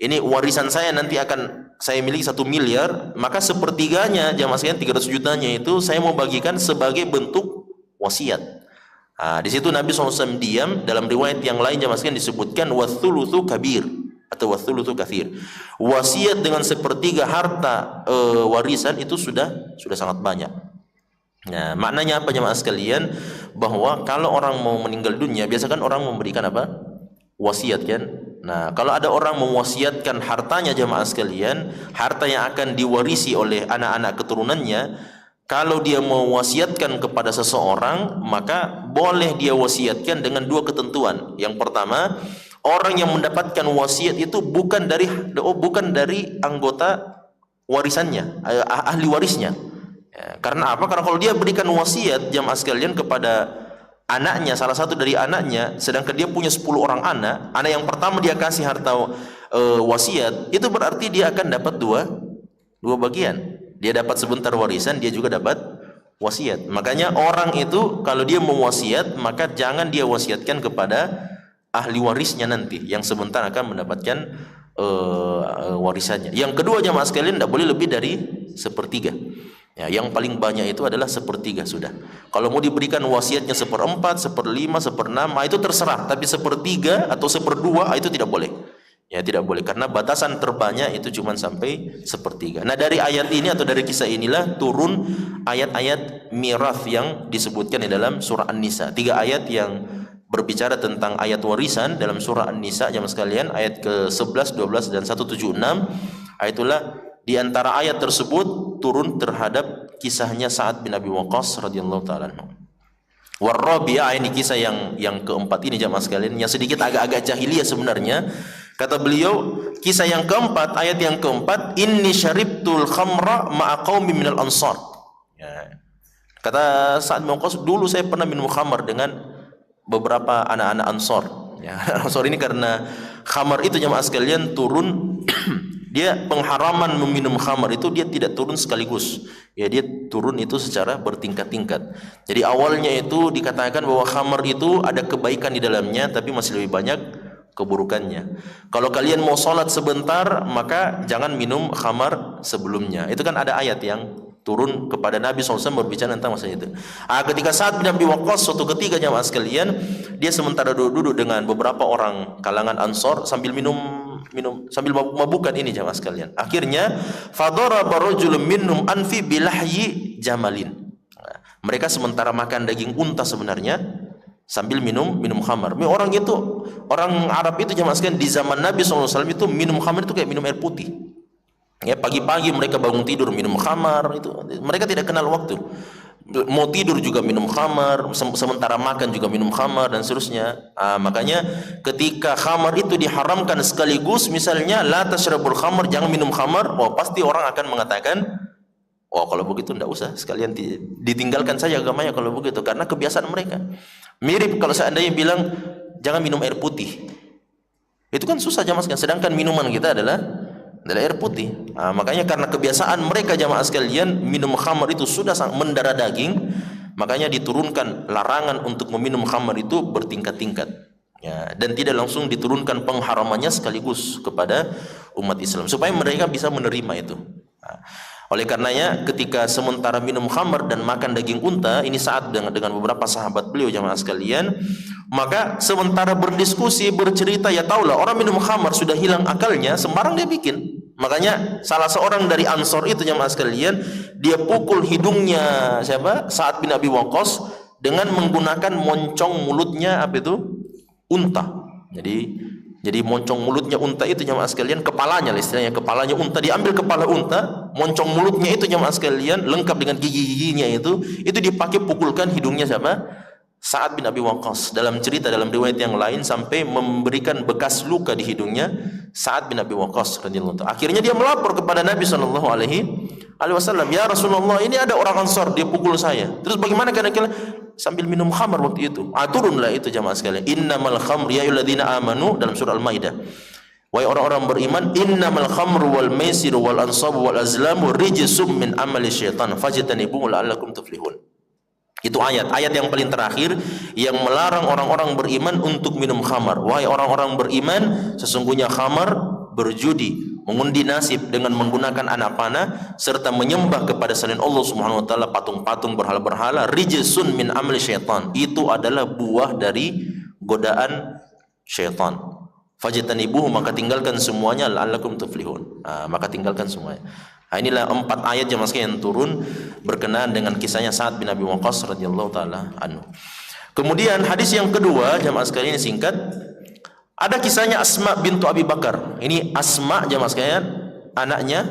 ini warisan saya nanti akan saya miliki 1 miliar, maka sepertiganya jamaah sekalian 300 jutanya itu saya mau bagikan sebagai bentuk wasiat. Di situ Nabi SAW diam. Dalam riwayat yang lain jamaah sekalian disebutkan watsulusu kabir atau watsulusu katsir. Wasiat dengan 1/3 harta warisan itu sudah sangat banyak. Nah, maknanya apa jemaah sekalian? Bahwa kalau orang mau meninggal dunia, biasa kan orang memberikan apa? Wasiat kan? Nah, kalau ada orang mewasiatkan hartanya jemaah sekalian, harta yang akan diwarisi oleh anak-anak keturunannya, kalau dia mewasiatkan kepada seseorang, maka boleh dia wasiatkan dengan dua ketentuan. Yang pertama, orang yang mendapatkan wasiat itu bukan dari anggota warisannya, ahli warisnya. Ya, karena apa? Karena kalau dia berikan wasiat jamaah sekalian kepada anaknya, salah satu dari anaknya, sedangkan dia punya 10 orang anak, anak yang pertama dia kasih harta wasiat, itu berarti dia akan dapat dua bagian. Dia dapat sebentar warisan, dia juga dapat wasiat. Makanya orang itu kalau dia mau wasiat, maka jangan dia wasiatkan kepada ahli warisnya nanti yang sebentar akan mendapatkan warisannya. Yang kedua jamaah sekalian, tidak boleh lebih dari sepertiga. Ya, yang paling banyak itu adalah sepertiga sudah. Kalau mau diberikan wasiatnya seperempat, seperlima, seperenam, itu terserah. Tapi sepertiga atau seperdua itu tidak boleh. Ya, tidak boleh karena batasan terbanyak itu cuma sampai sepertiga. Nah, dari ayat ini atau dari kisah inilah turun ayat-ayat mirath yang disebutkan di dalam surah An-Nisa. 3 ayat yang berbicara tentang ayat warisan dalam surah An-Nisa jemaah sekalian, ayat ke-11, 12 dan 176. Itulah di antara ayat tersebut turun terhadap kisahnya Sa'ad bin Abi Waqqas radhiyallahu taala anhu. Warabi'ah, ini kisah yang keempat ini jemaah sekalian, yang sedikit agak-agak jahiliyah sebenarnya. Kata beliau, kisah yang keempat, ayat yang keempat, inni syaribtul khamra ma'a qaumi minal ansar. Ya. Kata Sa'ad bin Waqqas, dulu saya pernah minum khamar dengan beberapa anak-anak Ansor. Ya, Ansor ini karena khamar itu jemaah sekalian turun dia pengharaman meminum khamar itu dia tidak turun sekaligus. Ya, dia turun itu secara bertingkat-tingkat. Jadi awalnya itu dikatakan bahwa khamar itu ada kebaikan di dalamnya, tapi masih lebih banyak keburukannya. Kalau kalian mau sholat sebentar, maka jangan minum khamar sebelumnya. Itu kan ada ayat yang turun kepada Nabi SAW berbicara tentang masalah itu. Ketika Sa'ad bin Abi Waqqas suatu ketika jamaah sekalian, dia sementara duduk dengan beberapa orang kalangan Ansor sambil minum sambil mabukan ini jamaah sekalian. Akhirnya fadaraba rajulun minhum anfi bilahyi jamalin. Mereka sementara makan daging unta sebenarnya sambil minum khamar. Orang itu, orang Arab itu jamaah sekalian di zaman Nabi SAW itu minum khamar itu kayak minum air putih. Ya, pagi-pagi mereka bangun tidur minum khamar, itu mereka tidak kenal waktu. Mau tidur juga minum khamar, sementara makan juga minum khamar dan seterusnya. Makanya ketika khamar itu diharamkan sekaligus, misalnya la tasyrabul khamar, jangan minum khamar, pasti orang akan mengatakan, kalau begitu tidak usah, sekalian ditinggalkan saja agamanya kalau begitu, karena kebiasaan mereka. Mirip kalau seandainya bilang jangan minum air putih, itu kan susah jamaah sekalian, sedangkan minuman kita adalah air putih. Makanya karena kebiasaan mereka jamaah sekalian minum khamar itu sudah sangat mendarah daging, makanya diturunkan larangan untuk meminum khamar itu bertingkat-tingkat. Ya, dan tidak langsung diturunkan pengharamannya sekaligus kepada umat Islam supaya mereka bisa menerima itu. Oleh karenanya ketika sementara minum khamar dan makan daging unta, ini saat dengan beberapa sahabat beliau jamaah sekalian, maka sementara berdiskusi bercerita, ya taulah orang minum khamar sudah hilang akalnya, sembarang dia bikin. Makanya salah seorang dari Ansor itu jamaah sekalian, dia pukul hidungnya siapa? Sa'ad bin Abi Waqqas dengan menggunakan moncong mulutnya apa itu? Unta. Jadi moncong mulutnya unta itu jamaah sekalian, kepalanya istilahnya, kepalanya unta, diambil kepala unta, moncong mulutnya itu jamaah sekalian lengkap dengan gigi-giginya itu dipakai pukulkan hidungnya siapa? Sa'ad bin Abi Waqqas. Dalam cerita dalam riwayat yang lain sampai memberikan bekas luka di hidungnya Sa'ad bin Abi Waqqas radhiyallahu ta'ala. Akhirnya dia melapor kepada Nabi sallallahu alaihi wasallam, "Ya Rasulullah, ini ada orang Ansar dia pukul saya." Terus bagaimana kira-kira? Sambil minum khamar waktu itu. Turunlah itu jamaah sekalian. Innamal khamru ya ayyuhalladzina amanu dalam surah Al-Maidah. Wahai orang-orang beriman, innamal khamru wal maisiru wal ansabu wal azlamu rijsum min amali syaitan fajtanibuhu la'allakum tuflihun. Itu ayat yang paling terakhir yang melarang orang-orang beriman untuk minum khamar. Wahai orang-orang beriman, sesungguhnya khamar, berjudi, mengundi nasib dengan menggunakan anak panah serta menyembah kepada selain Allah Subhanahu wa taala, patung-patung, berhala-berhala, rijsun min amali syaitan. Itu adalah buah dari godaan syaitan. Fajtanibuhu, maka tinggalkan semuanya, la'allakum tuflihun. Maka tinggalkan semuanya. Nah, inilah 4 ayat jemaah sekalian yang turun berkenaan dengan kisahnya Sa'ad bin Abi Waqqas radhiyallahu taala anhu. Kemudian hadis yang kedua jemaah sekalian singkat, ada kisahnya Asma bintu Abi Bakar. Ini Asma jemaah sekalian anaknya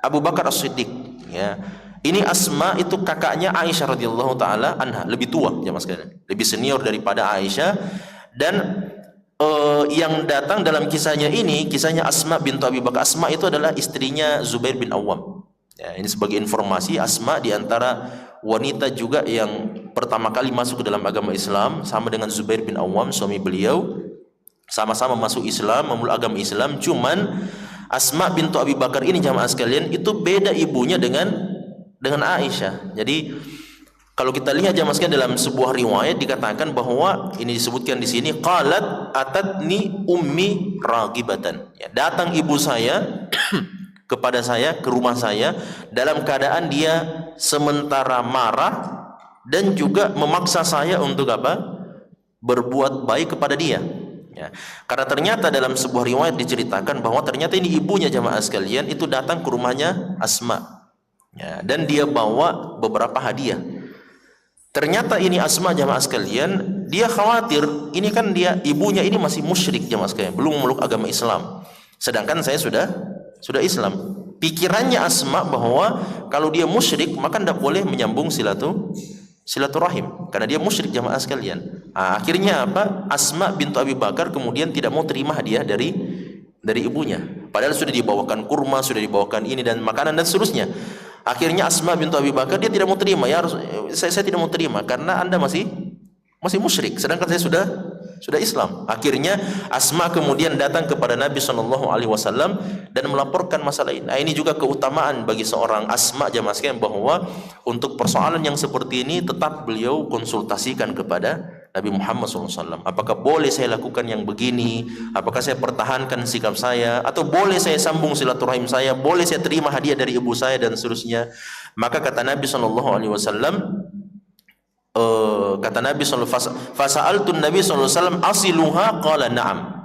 Abu Bakar As-Siddiq, ya. Ini Asma itu kakaknya Aisyah radhiyallahu taala anha, lebih tua jemaah sekalian, lebih senior daripada Aisyah. Dan yang datang dalam kisahnya ini, kisahnya Asma bintu Abi Bakar. Asma itu adalah istrinya Zubair bin Awam. Ya, ini sebagai informasi, Asma diantara wanita juga yang pertama kali masuk ke dalam agama Islam, sama dengan Zubair bin Awam suami beliau, sama-sama masuk Islam, memeluk agama Islam. Cuman Asma bintu Abi Bakar ini jamaah sekalian itu beda ibunya dengan Aisyah. Jadi kalau kita lihat jamaah sekalian dalam sebuah riwayat dikatakan bahwa ini disebutkan di sini, qalat atatni ummi ragibatan. Ya, datang ibu saya kepada saya, ke rumah saya dalam keadaan dia sementara marah dan juga memaksa saya untuk apa? Berbuat baik kepada dia. Ya. Karena ternyata dalam sebuah riwayat diceritakan bahwa ternyata ini ibunya jamaah sekalian itu datang ke rumahnya Asma. Ya, dan dia bawa beberapa hadiah. Ternyata ini Asma jamaah sekalian, dia khawatir, ini kan dia ibunya ini masih musyrik jamaah sekalian, belum memeluk agama Islam. Sedangkan saya sudah Islam. Pikirannya Asma bahwa kalau dia musyrik maka tidak boleh menyambung silaturahim karena dia musyrik jamaah sekalian. Nah, akhirnya apa? Asma bintu Abi Bakar kemudian tidak mau terima hadiah dari ibunya. Padahal sudah dibawakan kurma, sudah dibawakan ini dan makanan dan seterusnya. Akhirnya Asma bintu Abi Bakar dia tidak mau terima. Ya, saya tidak mau terima karena Anda masih musyrik, sedangkan saya sudah Islam. Akhirnya Asma kemudian datang kepada Nabi SAW dan melaporkan masalah ini. Nah, ini juga keutamaan bagi seorang Asma jamaah sekalian bahwa untuk persoalan yang seperti ini tetap beliau konsultasikan kepada Nabi Muhammad SAW. Apakah boleh saya lakukan yang begini? Apakah saya pertahankan sikap saya? Atau boleh saya sambung silaturahim saya? Boleh saya terima hadiah dari ibu saya dan seterusnya? Maka kata Nabi SAW, kata Nabi SAW, fasa'altun Nabi SAW asiluha qala na'am.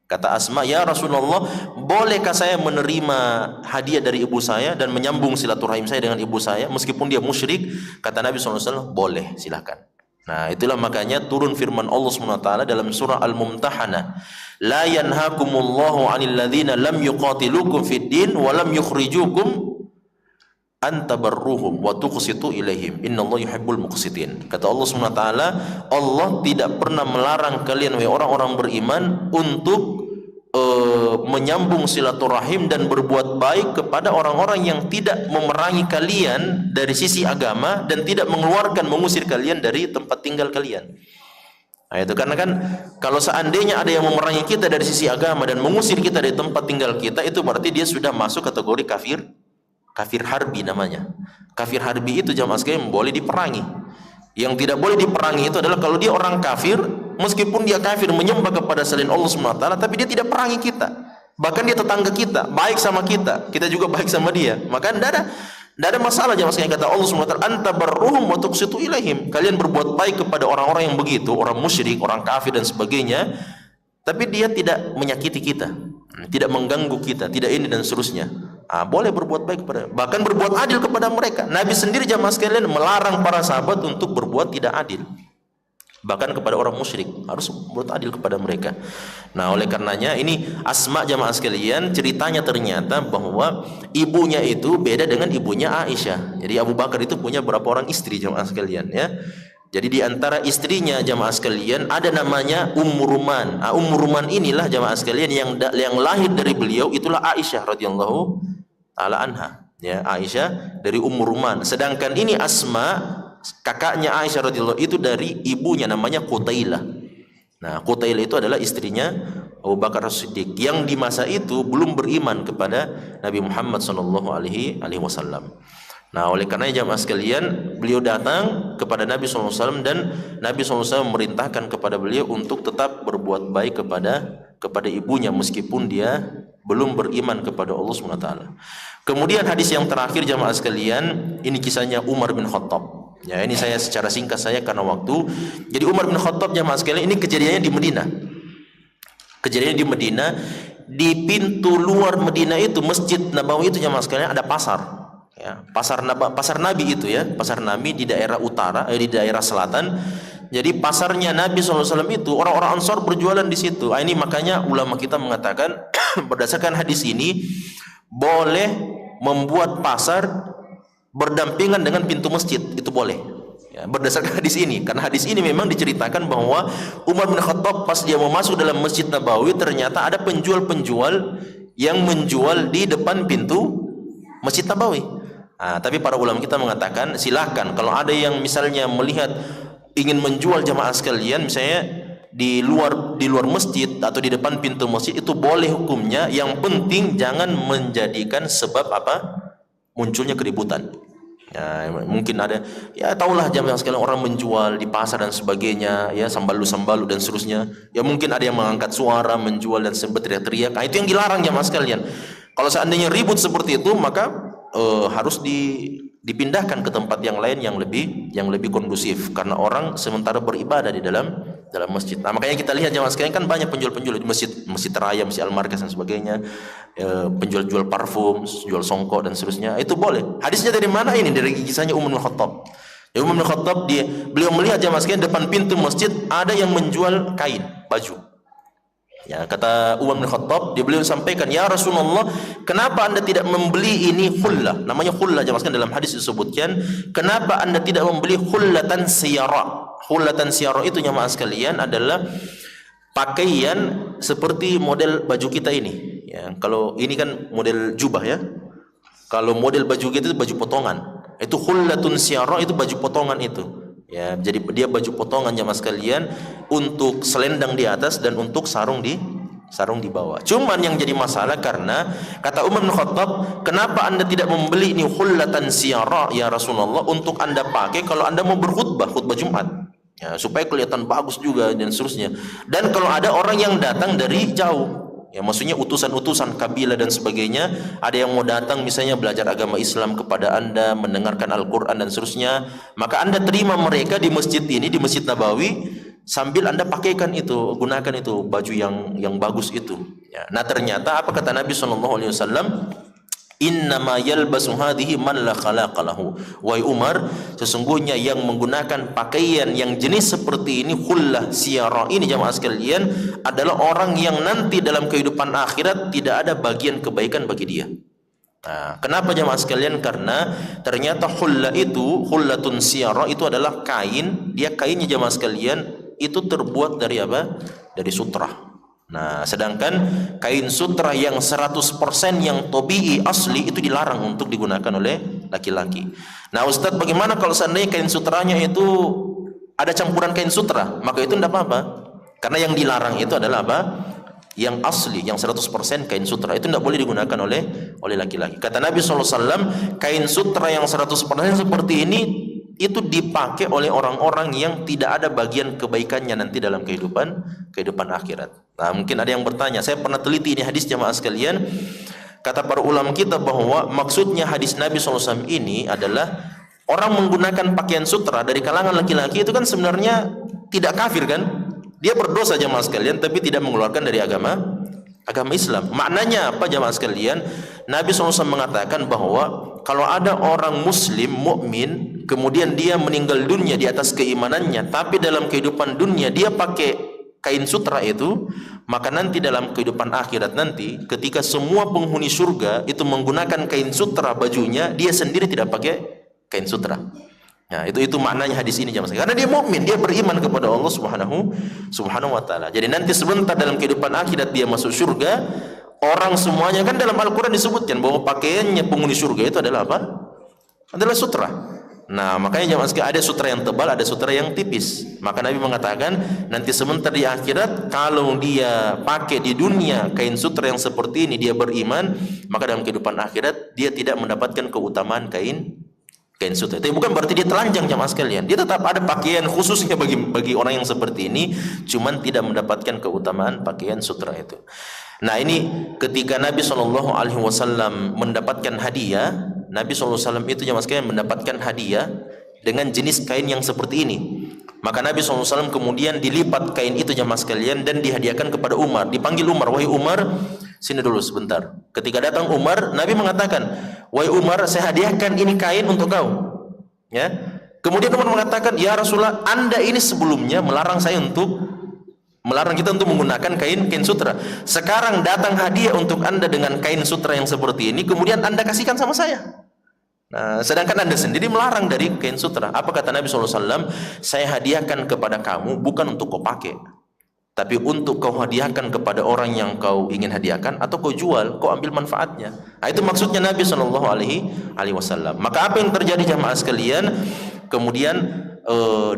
Kata Asma, ya Rasulullah, bolehkah saya menerima hadiah dari ibu saya dan menyambung silaturahim saya dengan ibu saya meskipun dia musyrik? Kata Nabi SAW, boleh, silahkan. Nah, itulah makanya turun firman Allah SWT dalam surah Al-Mumtahanah, la yanhakumullahu 'anil ladzina lam yuqatilukum fid din wa lam yukhrijukum antabarruhum wa tuqsitu ilaihim innallaha yuhibbul muqsitin. Kata Allah SWT, Allah tidak pernah melarang kalian wahai orang-orang beriman untuk menyambung silaturahim dan berbuat baik kepada orang-orang yang tidak memerangi kalian dari sisi agama dan tidak mengusir kalian dari tempat tinggal kalian. Nah, itu karena kan kalau seandainya ada yang memerangi kita dari sisi agama dan mengusir kita dari tempat tinggal kita, itu berarti dia sudah masuk kategori kafir harbi namanya. Kafir harbi itu jamaah sekalian boleh diperangi. Yang tidak boleh diperangi itu adalah kalau dia orang kafir, meskipun dia kafir menyembah kepada selain Allah SWT, tapi dia tidak perangi kita. Bahkan dia tetangga kita, baik sama kita, kita juga baik sama dia. Maka tidak ada masalah jamaah sekalian. Kata Allah SWT, antabarruhum wa tuqsitu ilaihim. Kalian berbuat baik kepada orang-orang yang begitu, orang musyrik, orang kafir dan sebagainya, tapi dia tidak menyakiti kita, tidak mengganggu kita, tidak ini dan seterusnya. Boleh berbuat baik kepada, bahkan berbuat adil kepada mereka. Nabi sendiri jamaah sekalian melarang para sahabat untuk berbuat tidak adil, bahkan kepada orang musyrik harus berbuat adil kepada mereka. Nah, oleh karenanya ini Asma jamaah sekalian ceritanya ternyata bahwa ibunya itu beda dengan ibunya Aisyah. Jadi Abu Bakar itu punya berapa orang istri jamaah sekalian ya. Jadi di antara istrinya jamaah sekalian ada namanya Ummu Ruman. Ummu Ruman inilah jamaah sekalian yang lahir dari beliau itulah Aisyah radhiyallahu taala anha. Ya, Aisyah dari Ummu Ruman. Sedangkan ini Asma kakaknya Aisyah radhiyallahu itu dari ibunya namanya Qutailah. Nah, Qutailah itu adalah istrinya Abu Bakar As-Siddiq yang di masa itu belum beriman kepada Nabi Muhammad SAW. Nah, oleh karena jamaah sekalian, beliau datang kepada Nabi SAW dan Nabi SAW memerintahkan kepada beliau untuk tetap berbuat baik kepada ibunya meskipun dia belum beriman kepada Allah SWT. Kemudian hadis yang terakhir jamaah sekalian, ini kisahnya Umar bin Khattab. Ya, ini saya secara singkat saya karena waktu. Jadi Umar bin Khattab jamaah sekalian ini kejadiannya di Madinah. Kejadian di Medina, di pintu luar Medina itu, Masjid Nabawi itu jamaah sekalian, ada pasar. Ya, pasar Nabi itu ya, pasar Nabi di daerah utara, di daerah selatan. Jadi pasarnya Nabi SAW itu orang-orang Ansor berjualan di situ. Ini makanya ulama kita mengatakan berdasarkan hadis ini boleh membuat pasar berdampingan dengan pintu masjid, itu boleh. Ya, berdasarkan hadis ini, karena hadis ini memang diceritakan bahwa Umar bin Khattab pas dia mau masuk dalam Masjid Nabawi ternyata ada penjual-penjual yang menjual di depan pintu Masjid Nabawi. Tapi para ulama kita mengatakan silahkan kalau ada yang misalnya melihat ingin menjual jamaah sekalian, misalnya di luar masjid atau di depan pintu masjid, itu boleh hukumnya. Yang penting jangan menjadikan sebab apa munculnya keributan. Ya, mungkin ada, ya tahulah jamaah sekalian, orang menjual di pasar dan sebagainya, ya sambalu dan seterusnya. Ya mungkin ada yang mengangkat suara menjual dan berteriak-teriak. Itu yang dilarang jamaah sekalian. Kalau seandainya ribut seperti itu, maka harus dipindahkan ke tempat yang lain yang lebih kondusif, karena orang sementara beribadah di dalam masjid. Makanya kita lihat jamaah sekalian kan banyak penjual-penjual di Masjid Raya, Masjid Al-Markaz dan sebagainya, penjual-jual parfum, jual songkok dan seterusnya. Itu boleh. Hadisnya dari mana ini? Dari kisahnya Umar bin Khattab. Ya, Umar bin Khattab beliau melihat jamaah sekalian depan pintu masjid ada yang menjual kain, baju. Ya, kata Umar bin Khattab, beliau sampaikan, "Ya Rasulullah, kenapa Anda tidak membeli ini khullah?" Namanya khullah jamaah sekalian, dalam hadis disebutkan, "Kenapa Anda tidak membeli khullatan siyara?" Khullatan siyara itu jamaah sekalian adalah pakaian seperti model baju kita ini. Ya, kalau ini kan model jubah ya. Kalau model baju kita itu baju potongan. Itu khullatun siyara, itu baju potongan itu. Ya, jadi dia baju potongan jamaah sekalian, untuk selendang di atas dan untuk sarung di bawah. Cuman yang jadi masalah karena kata Umar bin Khattab, "Kenapa Anda tidak membeli ini khullatan siyara ya Rasulullah untuk Anda pakai kalau Anda mau khutbah Jumat?" Ya, supaya kelihatan bagus juga dan seterusnya. Dan kalau ada orang yang datang dari jauh, ya maksudnya utusan-utusan kabilah dan sebagainya, ada yang mau datang misalnya belajar agama Islam kepada Anda, mendengarkan Al-Quran dan seterusnya, maka Anda terima mereka di masjid ini, di Masjid Nabawi, sambil Anda pakaikan itu, gunakan itu baju yang bagus itu. Ya. Nah ternyata apa kata Nabi SAW? "Innama yalbasu hadhihi man la khalaqa lahu." Wahai Umar, sesungguhnya yang menggunakan pakaian yang jenis seperti ini, khullah siyara ini jamaah sekalian, adalah orang yang nanti dalam kehidupan akhirat tidak ada bagian kebaikan bagi dia. Nah, kenapa jamaah sekalian? Karena ternyata khullah itu, khullatun siyara itu adalah kain, dia kainnya jamaah sekalian itu terbuat dari apa? Dari sutra. Nah, sedangkan kain sutra yang 100% yang tobi'i asli itu dilarang untuk digunakan oleh laki-laki. Nah, Ustadz, bagaimana kalau seandainya kain sutranya itu ada campuran kain sutra? Maka itu tidak apa-apa. Karena yang dilarang itu adalah apa? Yang asli, yang 100% kain sutra itu tidak boleh digunakan oleh laki-laki. Kata Nabi SAW, kain sutra yang 100% seperti ini itu dipakai oleh orang-orang yang tidak ada bagian kebaikannya nanti dalam kehidupan akhirat. Nah, mungkin ada yang bertanya, saya pernah teliti ini hadis jamaah sekalian. Kata para ulama kita bahwa maksudnya hadis Nabi SAW ini adalah orang menggunakan pakaian sutra dari kalangan laki-laki itu kan sebenarnya tidak kafir kan? Dia berdosa jamaah sekalian, tapi tidak mengeluarkan dari agama Islam. Maknanya apa jamaah sekalian? Nabi SAW mengatakan bahwa kalau ada orang muslim mukmin kemudian dia meninggal dunia di atas keimanannya, tapi dalam kehidupan dunia dia pakai kain sutra itu, maka nanti dalam kehidupan akhirat nanti ketika semua penghuni surga itu menggunakan kain sutra bajunya, dia sendiri tidak pakai kain sutra. Nah, itu maknanya hadis ini jemaah. Karena dia mukmin, dia beriman kepada Allah Subhanahu wa taala. Jadi nanti sebentar dalam kehidupan akhirat dia masuk surga, orang semuanya kan dalam Al-Qur'an disebutkan bahwa pakaiannya penghuni surga itu adalah apa? Adalah sutra. Nah, makanya jemaah sekalian, ada sutra yang tebal, ada sutra yang tipis. Maka Nabi mengatakan nanti sebentar di akhirat kalau dia pakai di dunia kain sutra yang seperti ini, dia beriman, maka dalam kehidupan akhirat dia tidak mendapatkan keutamaan kain sutra. Itu bukan berarti dia telanjang jamaah sekalian. Dia tetap ada pakaian khususnya bagi orang yang seperti ini, cuman tidak mendapatkan keutamaan pakaian sutra itu. Nah, ini ketika Nabi SAW mendapatkan hadiah, Nabi SAW itu jamaah sekalian mendapatkan hadiah dengan jenis kain yang seperti ini. Maka Nabi SAW kemudian dilipat kain itu jamaah sekalian dan dihadiahkan kepada Umar. Dipanggil Umar, wahai Umar, sini dulu sebentar. Ketika datang Umar, Nabi mengatakan, wahai Umar, saya hadiahkan ini kain untuk kau. Ya. Kemudian Umar mengatakan, ya Rasulullah, Anda ini sebelumnya melarang kita untuk menggunakan kain sutra. Sekarang datang hadiah untuk Anda dengan kain sutra yang seperti ini, kemudian Anda kasihkan sama saya. Nah, sedangkan Anda sendiri melarang dari kain sutra. Apa kata Nabi SAW? Saya hadiahkan kepada kamu bukan untuk kau pakai, tapi untuk kau hadiahkan kepada orang yang kau ingin hadiahkan, atau kau jual, kau ambil manfaatnya. Nah, itu maksudnya Nabi SAW. Maka apa yang terjadi jamaah sekalian? Kemudian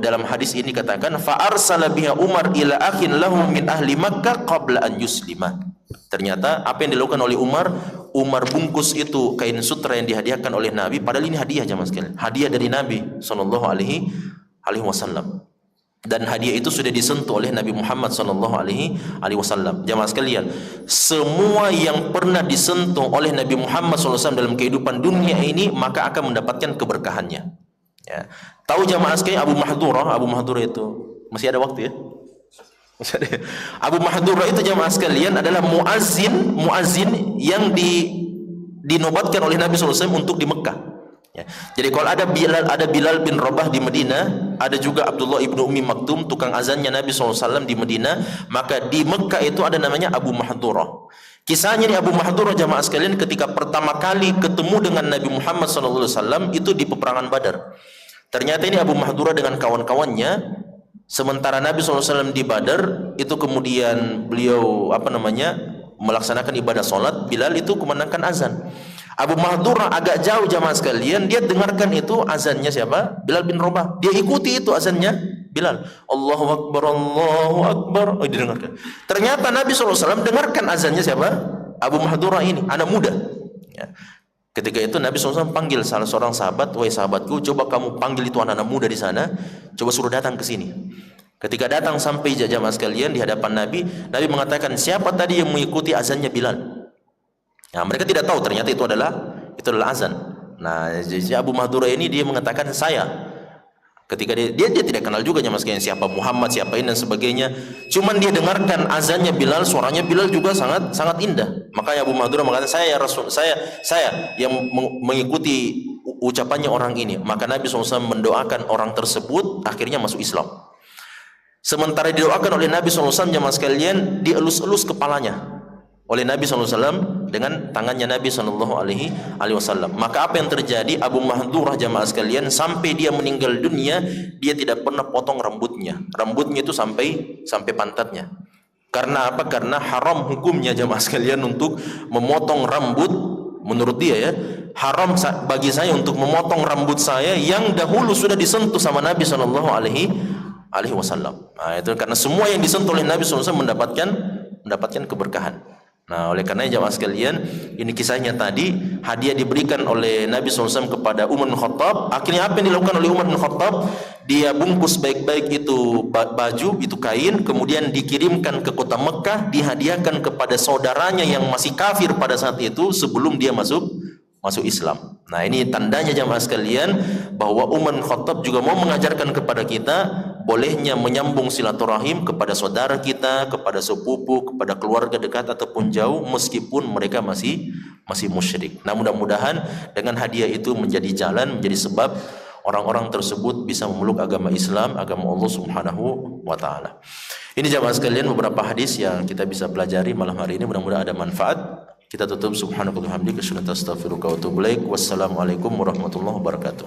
dalam hadis ini katakan, fa arsala biha Umar ila akhin lahu min ahli Makkah qabla an yuslima. Ternyata apa yang dilakukan oleh Umar bungkus itu kain sutra yang dihadiahkan oleh Nabi, padahal ini hadiah jamaah sekalian, hadiah dari Nabi sallallahu alaihi wasallam. Dan hadiah itu sudah disentuh oleh Nabi Muhammad sallallahu alaihi wasallam. Jamaah sekalian, semua yang pernah disentuh oleh Nabi Muhammad sallallahu alaihi wasallam dalam kehidupan dunia ini maka akan mendapatkan keberkahannya. Ya. Tahu jamaah sekalian Abu Mahdurah itu masih ada waktu ya? Abu Mahdurah itu jamaah sekalian adalah muazzin yang dinobatkan oleh Nabi SAW untuk di Mekah. Ya. Jadi kalau ada Bilal bin Rabah di Madinah, ada juga Abdullah ibnu Ummi Maktum tukang azannya Nabi SAW di Madinah, maka di Mekah itu ada namanya Abu Mahdurah. Kisahnya di Abu Mahdurah jamaah sekalian ketika pertama kali ketemu dengan Nabi Muhammad SAW itu di peperangan Badar. Ternyata ini Abu Mahdurah dengan kawan-kawannya. Sementara Nabi SAW di Badar itu kemudian beliau melaksanakan ibadah solat, Bilal itu kumandangkan azan. Abu Mahdurah agak jauh jamaah sekalian, dia dengarkan itu azannya siapa? Bilal bin Rabah. Dia ikuti itu azannya Bilal. Allahu Akbar, Allahu Akbar. Oh, didengarkan. Ternyata Nabi SAW dengarkan azannya siapa? Abu Mahdurah ini, anak muda. Ya. Ketika itu Nabi SAW panggil salah seorang sahabat, wahai sahabatku, coba kamu panggil itu anak-anak muda di sana, coba suruh datang ke sini. Ketika datang sampai jamaah sekalian di hadapan Nabi, Nabi mengatakan, siapa tadi yang mengikuti azannya Bilal? Nah, mereka tidak tahu ternyata itu adalah azan. Nah, jadi Abu Mahdurah ini dia mengatakan saya. Ketika dia tidak kenal juga jamaah sekalian siapa Muhammad, siapa ini dan sebagainya. Cuman dia dengarkan azannya Bilal, suaranya Bilal juga sangat indah. Makanya Abu Mahdurah mengatakan, saya ya Rasul, saya yang mengikuti ucapannya orang ini. Maka Nabi SAW mendoakan orang tersebut akhirnya masuk Islam. Sementara didoakan oleh Nabi SAW jamaah sekalian, dielus-elus kepalanya oleh Nabi SAW dengan tangannya Nabi SAW. Maka apa yang terjadi? Abu Mahdurah jamaah sekalian sampai dia meninggal dunia, dia tidak pernah potong rambutnya. Rambutnya itu sampai pantatnya. Karena apa? Karena haram hukumnya jamaah sekalian untuk memotong rambut. Menurut dia ya, haram bagi saya untuk memotong rambut saya yang dahulu sudah disentuh sama Nabi SAW. Nah, itu karena semua yang disentuh oleh Nabi SAW mendapatkan keberkahan. Nah, oleh karena jamaah sekalian, ini kisahnya tadi, hadiah diberikan oleh Nabi SAW kepada Umar bin Khattab. Akhirnya apa yang dilakukan oleh Umar bin Khattab? Dia bungkus baik-baik itu baju, itu kain, kemudian dikirimkan ke kota Mekah, dihadiahkan kepada saudaranya yang masih kafir pada saat itu sebelum dia masuk Islam. Nah, ini tandanya jamaah sekalian bahwa Umar bin Khattab juga mau mengajarkan kepada kita bolehnya menyambung silaturahim kepada saudara kita, kepada sepupu, kepada keluarga dekat ataupun jauh meskipun mereka masih musyrik. Nah, mudah-mudahan dengan hadiah itu menjadi jalan, menjadi sebab orang-orang tersebut bisa memeluk agama Islam, agama Allah Subhanahu wa taala. Ini jamaah sekalian beberapa hadis yang kita bisa pelajari malam hari ini, mudah-mudahan ada manfaat. Kita tutup subhanallahi wa bihamdihi asyhadu an la ilaha illa anta astaghfiruka wa atubu ilaik. Wassalamualaikum warahmatullahi wabarakatuh.